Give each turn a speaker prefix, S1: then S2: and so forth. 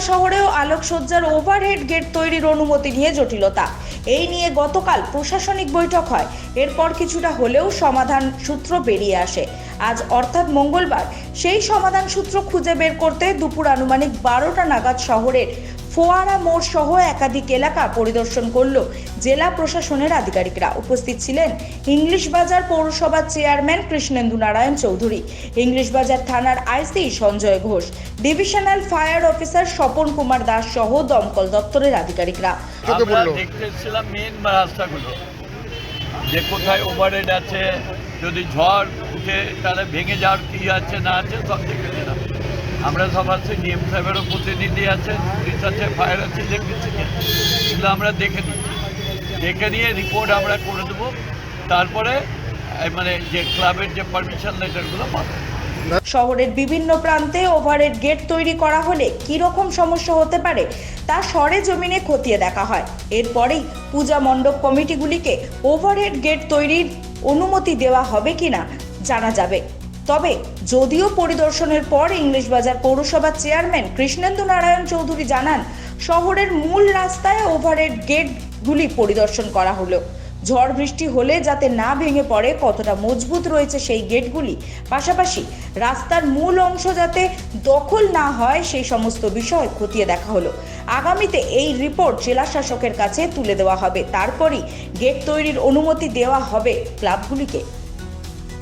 S1: শহরেও আলোকসজ্জার overhead gate তৈরির অনুমতি নিয়ে জটিলতা। এই নিয়ে গতকাল প্রশাসনিক বৈঠক হয়। এরপর কিছুটা হলেও সমাধান সূত্র বেরিয়ে আসে। আজ অর্থাৎ মঙ্গলবার সেই সমাধান সূত্র খুঁজে বের করতে দুপুর আনুমানিক 12টা নাগাদ শহরের ফোয়ারা মোড় সহ একাধিক এলাকা পরিদর্শন করল জেলা প্রশাসনের আধিকারিকরা। উপস্থিত ছিলেন ইংলিশ বাজার পৌরসভার চেয়ারম্যান কৃষ্ণেন্দু নারায়ণ চৌধুরী, ইংলিশ বাজার থানার IC Sanjay Ghosh, divisional fire officer Swapan Kumar Das সহ দমকল দপ্তরের আধিকারিকরা।
S2: আমরা দেখতেছিলাম মেন রাস্তাগুলো যে কোথায় ওভারহেড আছে, যদি ঝড় উঠে তাহলে ভেঙে যাওয়ার কি আছে না আছে সব দেখেছিলাম। আমরা সব আছে, ডিএম সাহেবেরও প্রতিনিধি আছে, পুলিশ আছে, ফায়ার আছে, ইলেকট্রিসিটি আছে, এগুলো আমরা দেখে নিচ্ছি। দেখে নিয়ে রিপোর্ট আমরা করে দেবো, তারপরে মানে যে ক্লাবের যে পারমিশন লেটারগুলো পাবো।
S1: শহরের বিভিন্ন প্রান্তে ওভারহেড গেট তৈরি করা হলে কি রকম সমস্যা হতে পারে তা সরেজমিনে খতিয়ে দেখা হয়। এরপরেই পূজা মণ্ডপ কমিটিগুলিকে ওভারহেড গেট তৈরির অনুমতি দেওয়া হবে কিনা জানা যাবে। তবে যদিও পরিদর্শনের পর ইংলিশ বাজার পৌরসভার চেয়ারম্যান কৃষ্ণেন্দু নারায়ণ চৌধুরী জানান, শহরের মূল রাস্তায় ওভারহেড গেটগুলি পরিদর্শন করা হলো। ঝড় বৃষ্টি হলে যাতে না ভেঙে পড়ে, কতটা মজবুত রয়েছে সেই গেটগুলি, পাশাপাশি রাস্তার মূল অংশ যাতে দখল না হয় সেই সমস্ত বিষয় খতিয়ে দেখা হলো। আগামীতে এই রিপোর্ট জেলা শাসকের কাছে তুলে দেওয়া হবে, তারপরই গেট তৈরির অনুমতি দেওয়া হবে ক্লাবগুলিকে।